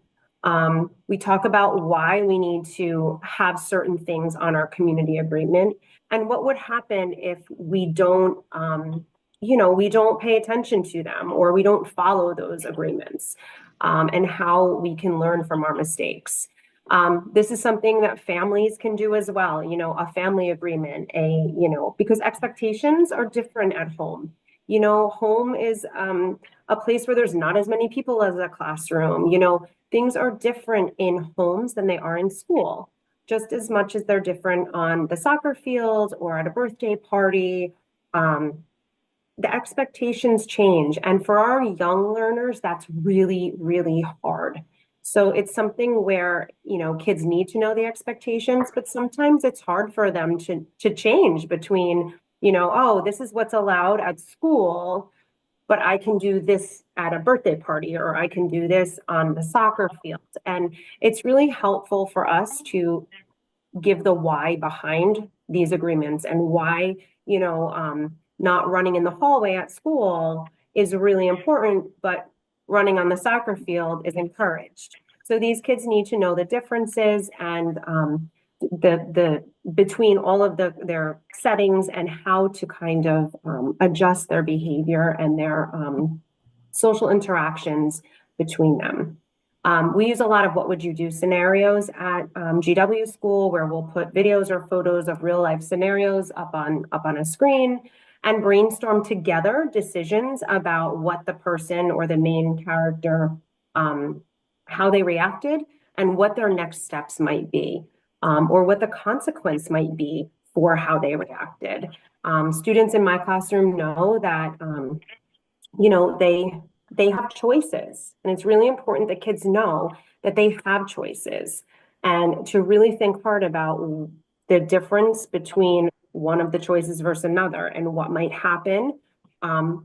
We talk about why we need to have certain things on our community agreement and what would happen if we don't, we don't pay attention to them or we don't follow those agreements, and how we can learn from our mistakes. This is something that families can do as well, a family agreement, because expectations are different at home. Home is a place where there's not as many people as a classroom. Things are different in homes than they are in school, just as much as they're different on the soccer field or at a birthday party. The expectations change. And for our young learners, that's really, really hard. So it's something where, kids need to know the expectations, but sometimes it's hard for them to change between, oh, this is what's allowed at school, but I can do this at a birthday party, or I can do this on the soccer field. And it's really helpful for us to give the why behind these agreements and why, not running in the hallway at school is really important, but running on the soccer field is encouraged. So these kids need to know the differences and the between all of their settings and how to kind of adjust their behavior and their social interactions between them. We use a lot of what would you do scenarios at GW school, where we'll put videos or photos of real life scenarios up on a screen and brainstorm together decisions about what the person or the main character, how they reacted and what their next steps might be, or what the consequence might be for how they reacted. Students in my classroom know that, they have choices, and it's really important that kids know that they have choices and to really think hard about the difference between one of the choices versus another and what might happen,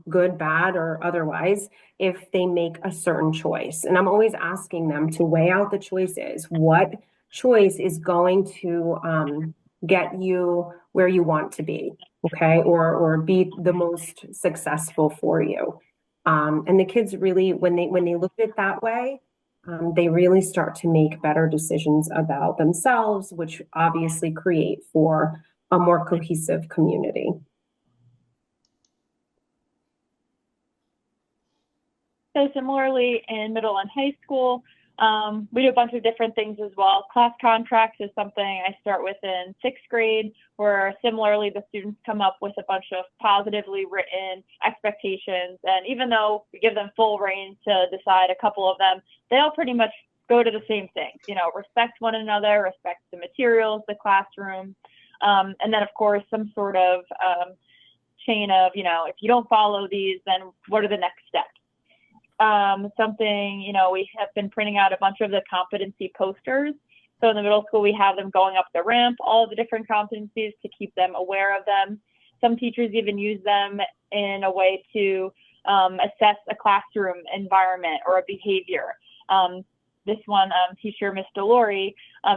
good, bad, or otherwise, if they make a certain choice. And I'm always asking them to weigh out the choices. What choice is going to get you where you want to be, okay, or be the most successful for you? And the kids really, when they look at it that way, they really start to make better decisions about themselves, which obviously create for a more cohesive community. So similarly in middle and high school, we do a bunch of different things as well. Class contracts is something I start with in 6th grade, where similarly the students come up with a bunch of positively written expectations. And even though we give them full reign to decide a couple of them, they all pretty much go to the same things, respect one another, respect the materials, the classroom, and then of course some sort of chain of, if you don't follow these, then what are the next steps? We have been printing out a bunch of the competency posters. So in the middle school, we have them going up the ramp, all of the different competencies to keep them aware of them. Some teachers even use them in a way to assess a classroom environment or a behavior. This one teacher, Miss Delori,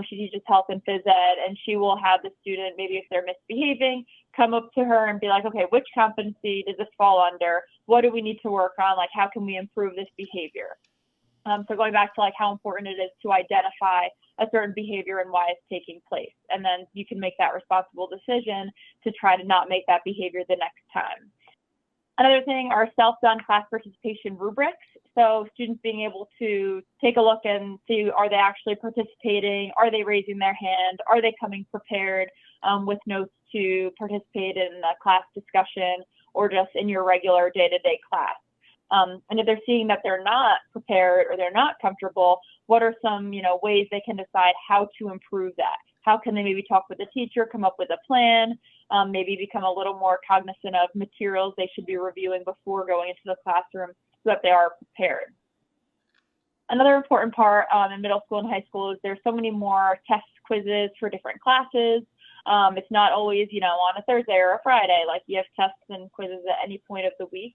she teaches health and phys ed, and she will have the student, maybe if they're misbehaving, come up to her and be like, okay, which competency does this fall under? What do we need to work on? Like, how can we improve this behavior? So going back to how important it is to identify a certain behavior and why it's taking place. And then you can make that responsible decision to try to not make that behavior the next time. Another thing are self-done class participation rubrics. So students being able to take a look and see, are they actually participating? Are they raising their hand? Are they coming prepared with notes to participate in a class discussion or just in your regular day-to-day class? And if they're seeing that they're not prepared or they're not comfortable, what are some ways they can decide how to improve that? How can they maybe talk with the teacher, come up with a plan, maybe become a little more cognizant of materials they should be reviewing before going into the classroom so that they are prepared. Another important part in middle school and high school is there's so many more test quizzes for different classes. It's not always, on a Thursday or a Friday, like you have tests and quizzes at any point of the week.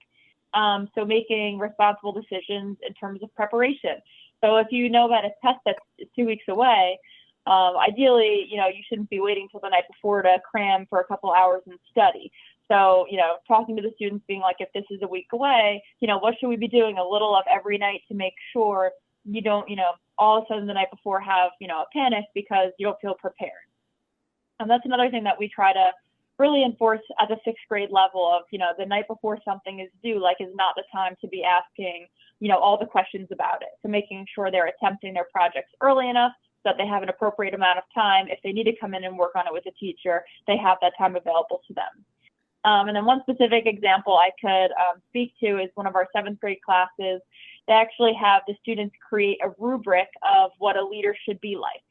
So making responsible decisions in terms of preparation. So if you know that a test that's 2 weeks away, ideally, you shouldn't be waiting till the night before to cram for a couple hours and study. So, talking to the students, being like, if this is a week away, what should we be doing a little of every night to make sure you don't, all of a sudden the night before have, a panic because you don't feel prepared. And that's another thing that we try to really enforce at the 6th grade level of, the night before something is due, is not the time to be asking, all the questions about it. So making sure they're attempting their projects early enough so that they have an appropriate amount of time. If they need to come in and work on it with a teacher, they have that time available to them. And then one specific example I could speak to is one of our 7th grade classes. They actually have the students create a rubric of what a leader should be like.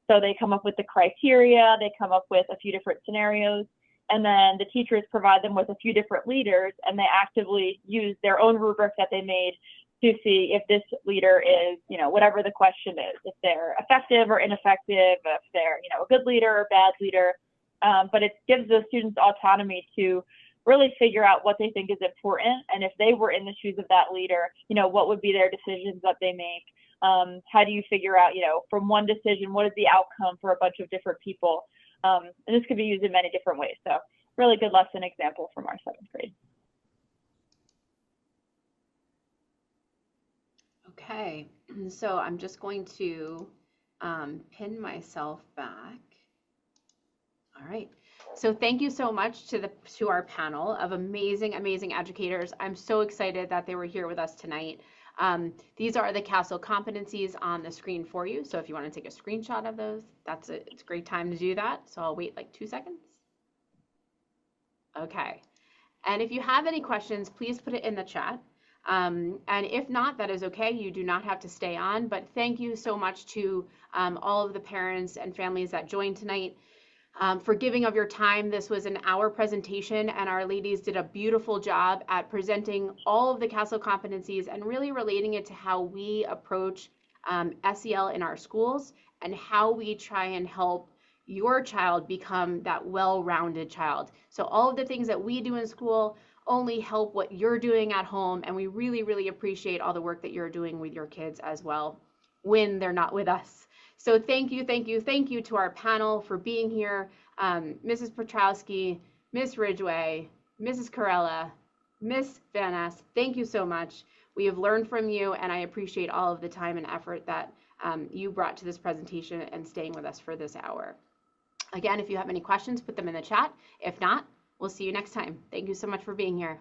So they come up with the criteria, they come up with a few different scenarios, and then the teachers provide them with a few different leaders, and they actively use their own rubric that they made to see if this leader is, whatever the question is, if they're effective or ineffective, if they're, a good leader or bad leader. But it gives the students autonomy to really figure out what they think is important. And if they were in the shoes of that leader, what would be their decisions that they make? How do you figure out, from one decision, what is the outcome for a bunch of different people? And this could be used in many different ways. So really good lesson example from our 7th grade. Okay, so I'm just going to pin myself back. All right. So thank you so much to our panel of amazing educators. I'm so excited that they were here with us tonight. These are the CASEL competencies on the screen for you. So if you want to take a screenshot of those, it's a great time to do that. So I'll wait like 2 seconds. Okay. And if you have any questions, please put it in the chat. And if not, that is okay. You do not have to stay on. But thank you so much to all of the parents and families that joined tonight. For giving of your time. This was an hour presentation, and our ladies did a beautiful job at presenting all of the CASEL competencies and really relating it to how we approach SEL in our schools and how we try and help your child become that well-rounded child. So all of the things that we do in school only help what you're doing at home, and we really appreciate all the work that you're doing with your kids as well when they're not with us. So thank you to our panel for being here. Mrs. Petrowski, Ms. Ridgway, Mrs. Carella, Ms. Van Ness, thank you so much. We have learned from you, and I appreciate all of the time and effort that you brought to this presentation and staying with us for this hour. Again, if you have any questions, put them in the chat. If not, we'll see you next time. Thank you so much for being here.